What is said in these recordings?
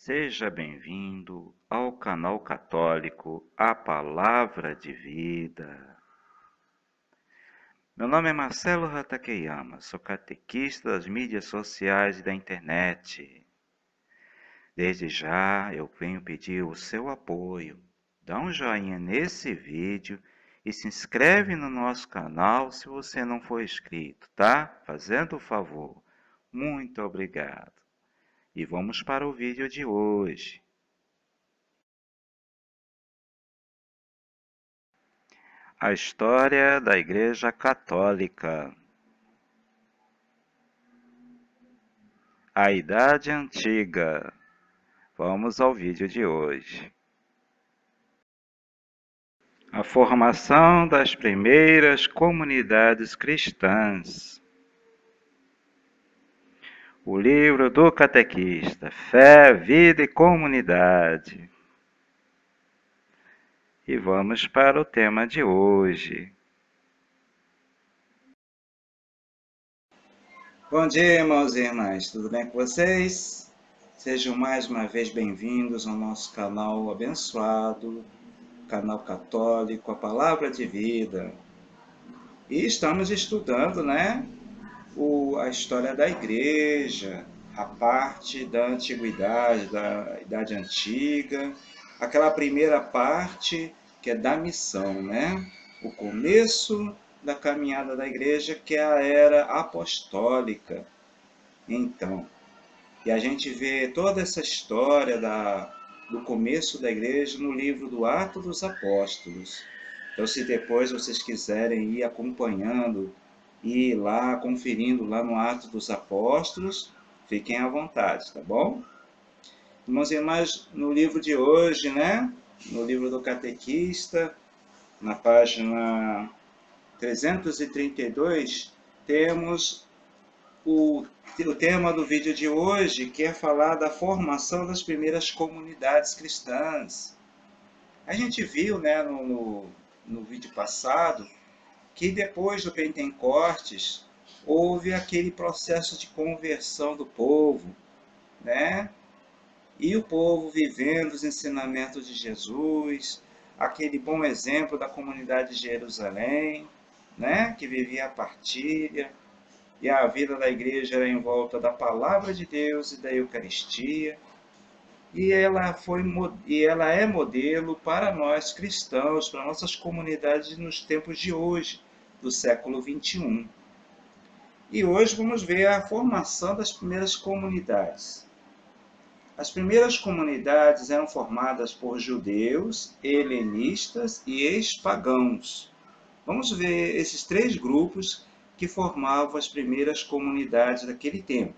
Seja bem-vindo ao canal católico A Palavra de Vida. Meu nome é Marcelo Hatakeyama, sou catequista das mídias sociais e da internet. Desde já eu venho pedir o seu apoio. Dá um joinha nesse vídeo e se inscreve no nosso canal se você não for inscrito, tá? Fazendo o favor. Muito obrigado. E vamos para o vídeo de hoje. A história da Igreja Católica. A Idade Antiga. Vamos ao vídeo de hoje. A formação das primeiras comunidades cristãs. O livro do catequista, Fé, Vida e Comunidade. E vamos para o tema de hoje. Bom dia, irmãos e irmãs, tudo bem com vocês? Sejam mais uma vez bem-vindos ao nosso canal abençoado, canal católico, a Palavra de Vida. E estamos estudando, a história da Igreja, a parte da Antiguidade, da Idade Antiga, aquela primeira parte que é da missão, O começo da caminhada da Igreja, que é a era apostólica. Então, e a gente vê toda essa história do começo da Igreja no livro do Atos dos Apóstolos. Então, se depois vocês quiserem ir acompanhando, ir lá, conferindo lá no Atos dos Apóstolos, fiquem à vontade, tá bom? Irmãos e irmãs, no livro de hoje, No livro do Catequista, na página 332, temos o tema do vídeo de hoje, que é falar da formação das primeiras comunidades cristãs. A gente viu, no vídeo passado, que depois do Pentecostes, houve aquele processo de conversão do povo, E o povo vivendo os ensinamentos de Jesus, aquele bom exemplo da comunidade de Jerusalém, Que vivia a partilha, e a vida da igreja era em volta da palavra de Deus e da Eucaristia. E ela é modelo para nós cristãos, para nossas comunidades nos tempos de hoje, do século XXI. E hoje vamos ver a formação das primeiras comunidades. As primeiras comunidades eram formadas por judeus, helenistas e ex-pagãos. Vamos ver esses três grupos que formavam as primeiras comunidades daquele tempo.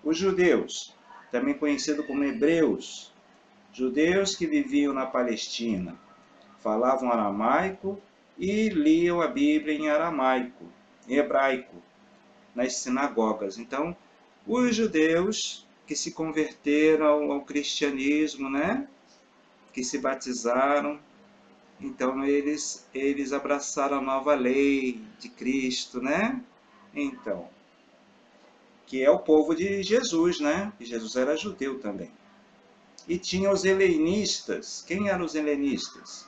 Os judeus, também conhecidos como hebreus, judeus que viviam na Palestina, falavam aramaico e liam a Bíblia em aramaico, em hebraico, nas sinagogas. Então, os judeus que se converteram ao cristianismo, Que se batizaram, então eles abraçaram a nova lei de Cristo, Então, que é o povo de Jesus, E Jesus era judeu também. E tinha os helenistas. Quem eram os helenistas?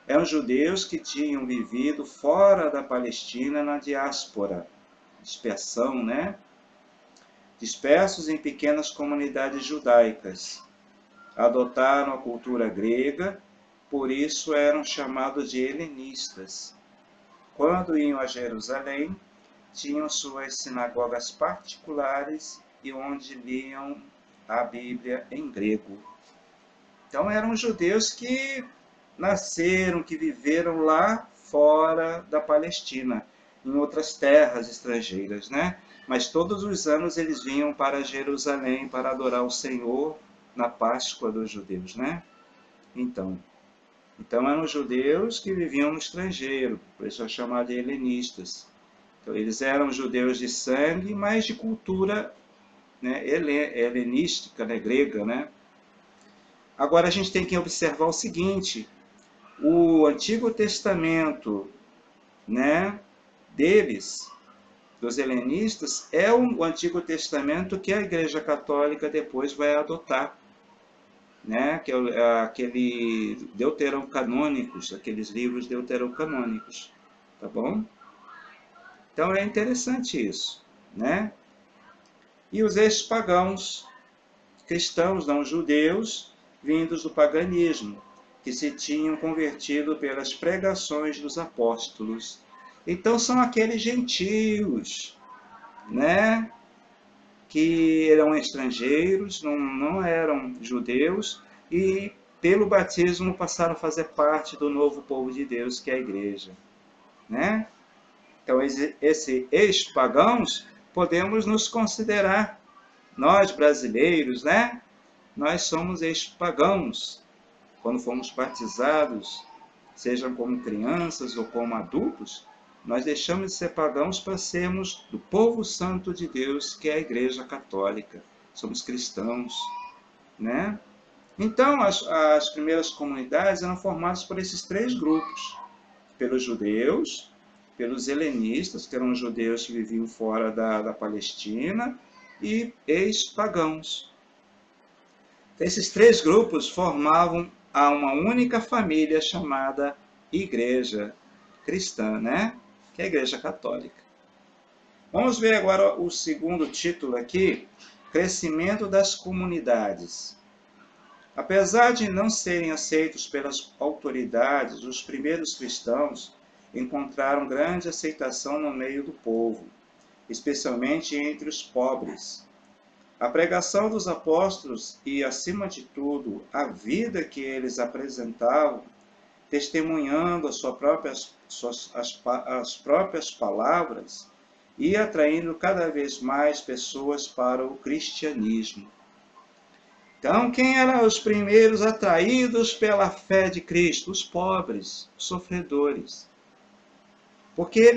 Eram judeus que tinham vivido fora da Palestina na diáspora, dispersão, Dispersos em pequenas comunidades judaicas. Adotaram a cultura grega, por isso eram chamados de helenistas. Quando iam a Jerusalém, tinham suas sinagogas particulares e onde liam a Bíblia em grego. Então eram judeus que nasceram, que viveram lá fora da Palestina, em outras terras estrangeiras, Mas todos os anos eles vinham para Jerusalém para adorar o Senhor na Páscoa dos judeus, Então eram judeus que viviam no estrangeiro, por isso é chamado de helenistas. Então, eles eram judeus de sangue, mas de cultura helenística, grega, Agora a gente tem que observar o seguinte: o Antigo Testamento, deles, dos helenistas é o Antigo Testamento que a Igreja Católica depois vai adotar, né? Que é aquele deuterocanônicos, aqueles livros deuterocanônicos, tá bom? Então é interessante isso, né? E os ex-pagãos, cristãos, não judeus, vindos do paganismo, que se tinham convertido pelas pregações dos apóstolos. Então são aqueles gentios, né? Que eram estrangeiros, não eram judeus, e pelo batismo passaram a fazer parte do novo povo de Deus, que é a igreja, né? Então, esses ex-pagãos, podemos nos considerar, nós brasileiros, né? Nós somos ex-pagãos. Quando fomos batizados, sejam como crianças ou como adultos, nós deixamos de ser pagãos para sermos do povo santo de Deus, que é a Igreja Católica. Somos cristãos, né? Então, as primeiras comunidades eram formadas por esses três grupos. Pelos judeus, pelos helenistas, que eram judeus que viviam fora da Palestina, e ex-pagãos. Esses três grupos formavam uma única família chamada Igreja Cristã, né? Que é a Igreja Católica. Vamos ver agora o segundo título aqui, Crescimento das Comunidades. Apesar de não serem aceitos pelas autoridades, os primeiros cristãos encontraram grande aceitação no meio do povo, especialmente entre os pobres. A pregação dos apóstolos e, acima de tudo, a vida que eles apresentavam, testemunhando as próprias palavras e atraindo cada vez mais pessoas para o cristianismo. Então, quem eram os primeiros atraídos pela fé de Cristo? Os pobres, os sofredores. Porque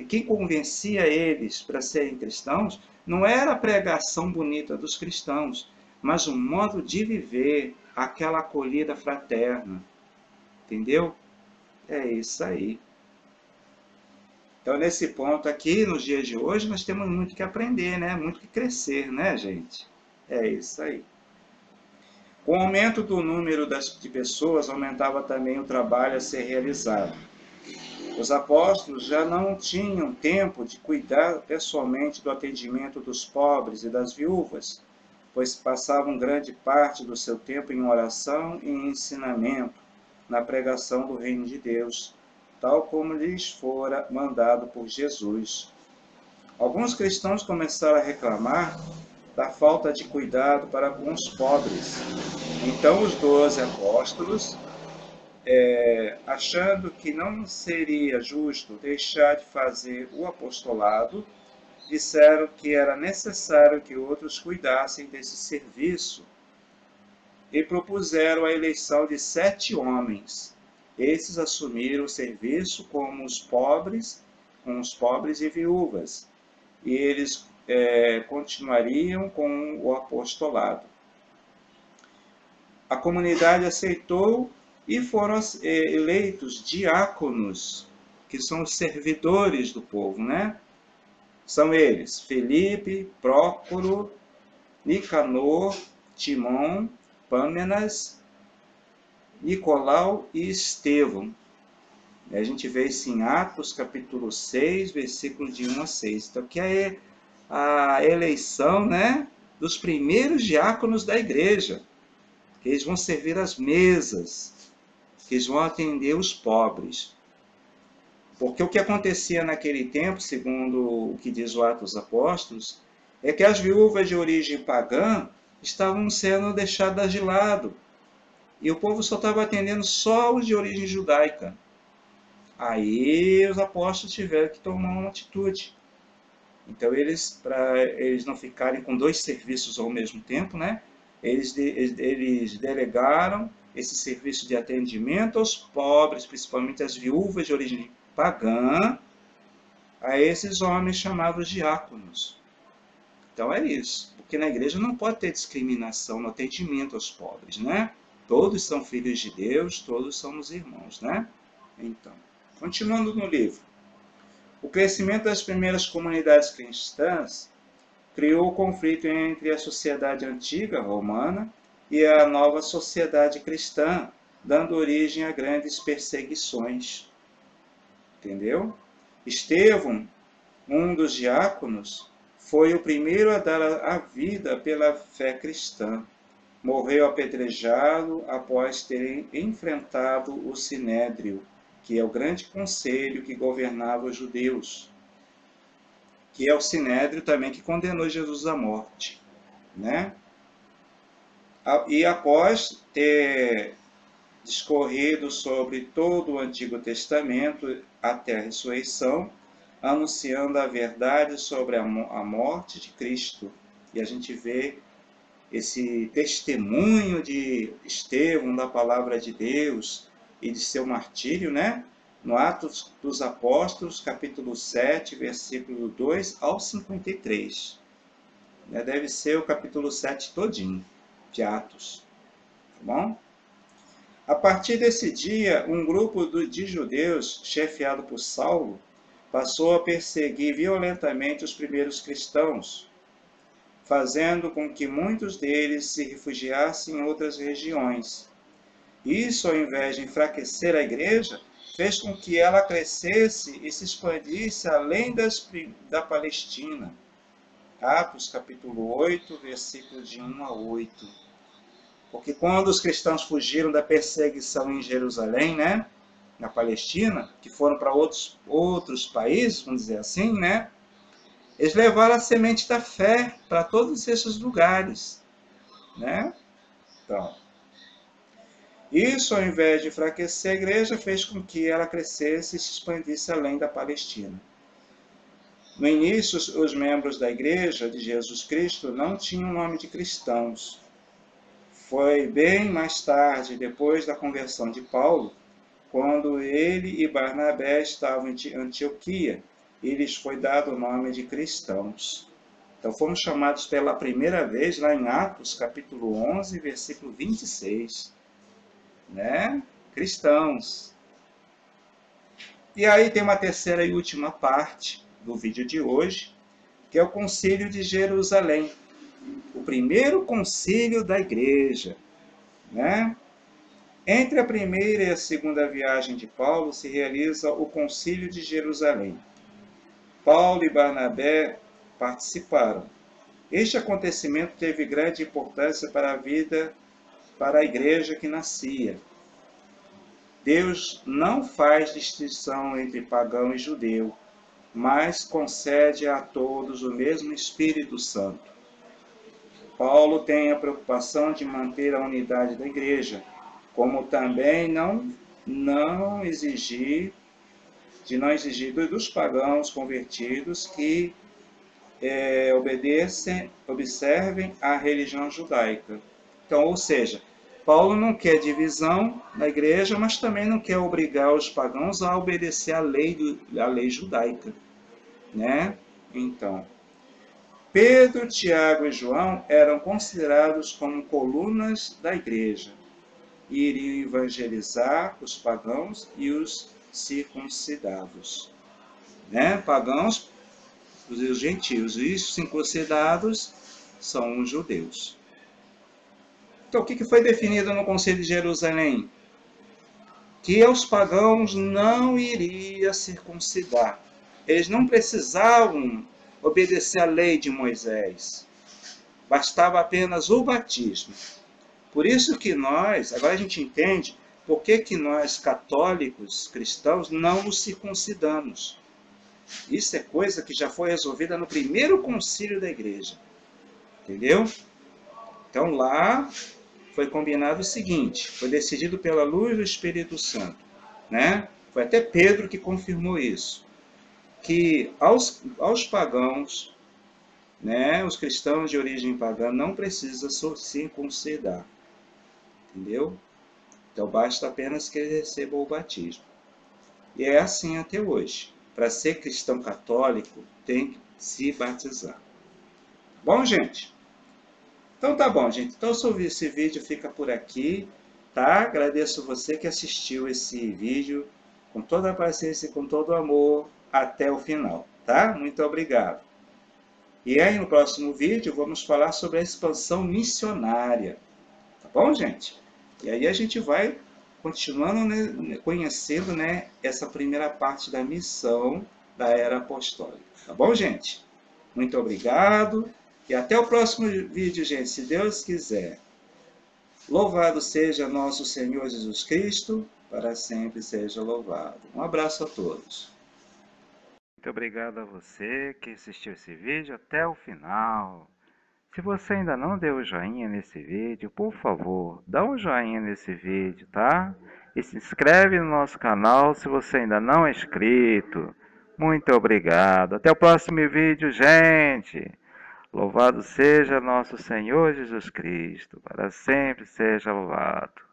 quem convencia eles para serem cristãos não era a pregação bonita dos cristãos, mas o modo de viver, aquela acolhida fraterna. Entendeu? É isso aí. Então, nesse ponto aqui, nos dias de hoje, nós temos muito que aprender, né? Muito que crescer, né, gente? É isso aí. Com o aumento do número de pessoas, aumentava também o trabalho a ser realizado. Os apóstolos já não tinham tempo de cuidar pessoalmente do atendimento dos pobres e das viúvas, pois passavam grande parte do seu tempo em oração e em ensinamento, na pregação do reino de Deus, tal como lhes fora mandado por Jesus. Alguns cristãos começaram a reclamar da falta de cuidado para com os pobres. Então os 12 apóstolos, achando que não seria justo deixar de fazer o apostolado, disseram que era necessário que outros cuidassem desse serviço e propuseram a eleição de 7 homens. Esses assumiram o serviço com os pobres e viúvas, e eles continuariam com o apostolado. A comunidade aceitou e foram eleitos diáconos, que são os servidores do povo, né? São eles, Felipe, Prócoro, Nicanor, Timon, Pâmenas, Nicolau e Estevão. A gente vê isso em Atos, capítulo 6, versículos de 1 a 6. Então, que é a eleição, né, dos primeiros diáconos da igreja, que eles vão servir as mesas, que eles vão atender os pobres. Porque o que acontecia naquele tempo, segundo o que diz o Atos dos Apóstolos, é que as viúvas de origem pagã estavam sendo deixadas de lado. E o povo só estava atendendo só os de origem judaica. Aí os apóstolos tiveram que tomar uma atitude. Então, para eles não ficarem com 2 serviços ao mesmo tempo, né? Eles delegaram esse serviço de atendimento aos pobres, principalmente as viúvas de origem pagã, a esses homens chamados diáconos. Então é isso, porque na igreja não pode ter discriminação no atendimento aos pobres, né? Todos são filhos de Deus, todos somos irmãos, né? Então, continuando no livro. O crescimento das primeiras comunidades cristãs criou o conflito entre a sociedade antiga romana e a nova sociedade cristã, dando origem a grandes perseguições. Entendeu? Estevão, um dos diáconos, foi o primeiro a dar a vida pela fé cristã. Morreu apedrejado após ter enfrentado o Sinédrio, que é o grande conselho que governava os judeus, que é o Sinédrio também que condenou Jesus à morte, né? E após ter discorrido sobre todo o Antigo Testamento até a ressurreição, anunciando a verdade sobre a morte de Cristo. E a gente vê esse testemunho de Estevão da palavra de Deus e de seu martírio, né? No Atos dos Apóstolos, capítulo 7, versículo 2 ao 53. Deve ser o capítulo 7 todinho de Atos. Tá bom? A partir desse dia, um grupo de judeus, chefiado por Saulo, passou a perseguir violentamente os primeiros cristãos, fazendo com que muitos deles se refugiassem em outras regiões. Isso, ao invés de enfraquecer a igreja, fez com que ela crescesse e se expandisse além da Palestina. Atos capítulo 8, versículos de 1 a 8. Porque quando os cristãos fugiram da perseguição em Jerusalém, né, na Palestina, que foram para outros países, vamos dizer assim, né, eles levaram a semente da fé para todos esses lugares, né? Então, isso, ao invés de enfraquecer a igreja, fez com que ela crescesse e se expandisse além da Palestina. No início, os membros da igreja de Jesus Cristo não tinham o nome de cristãos. Foi bem mais tarde, depois da conversão de Paulo, quando ele e Barnabé estavam em Antioquia, e lhes foi dado o nome de cristãos. Então fomos chamados pela primeira vez lá em Atos, capítulo 11, versículo 26. Né? Cristãos. E aí tem uma terceira e última parte do vídeo de hoje, que é o Concílio de Jerusalém. O primeiro concílio da igreja, né? Entre a primeira e a segunda viagem de Paulo se realiza o Concílio de Jerusalém. Paulo e Barnabé participaram. Este acontecimento teve grande importância para a vida, para a igreja que nascia. Deus não faz distinção entre pagão e judeu, mas concede a todos o mesmo Espírito Santo. Paulo tem a preocupação de manter a unidade da igreja, como também não exigir dos pagãos convertidos que observem a religião judaica. Então, ou seja, Paulo não quer divisão na igreja, mas também não quer obrigar os pagãos a obedecer à lei judaica, né? Então, Pedro, Tiago e João eram considerados como colunas da igreja e iriam evangelizar os pagãos e os circuncidados. Né? Pagãos, os gentios, e os circuncidados são os judeus. Então, o que foi definido no Concílio de Jerusalém? Que aos pagãos não iria circuncidar. Eles não precisavam obedecer à lei de Moisés. Bastava apenas o batismo. Por isso que nós, agora a gente entende por que nós, católicos, cristãos, não nos circuncidamos. Isso é coisa que já foi resolvida no primeiro concílio da igreja. Entendeu? Então lá foi combinado o seguinte, foi decidido pela luz do Espírito Santo, né? Foi até Pedro que confirmou isso, que aos pagãos, né, os cristãos de origem pagã não precisam circuncidar, entendeu? Então basta apenas que eles recebam o batismo. E é assim até hoje. Para ser cristão católico, tem que se batizar. Bom, gente? Então tá bom, gente. Então esse vídeo fica por aqui, tá? Agradeço você que assistiu esse vídeo com toda a paciência e com todo o amor. até o final, tá? Muito obrigado. E aí no próximo vídeo vamos falar sobre a expansão missionária, tá bom, gente? E aí a gente vai continuando, né, conhecendo, né, essa primeira parte da missão da era apostólica, tá bom, gente? Muito obrigado e até o próximo vídeo, gente, se Deus quiser. Louvado seja nosso Senhor Jesus Cristo, para sempre seja louvado. Um abraço a todos. Muito obrigado a você que assistiu esse vídeo até o final. Se você ainda não deu o joinha nesse vídeo, por favor, dá um joinha nesse vídeo, tá? E se inscreve no nosso canal se você ainda não é inscrito. Muito obrigado. Até o próximo vídeo, gente. Louvado seja nosso Senhor Jesus Cristo, para sempre seja louvado.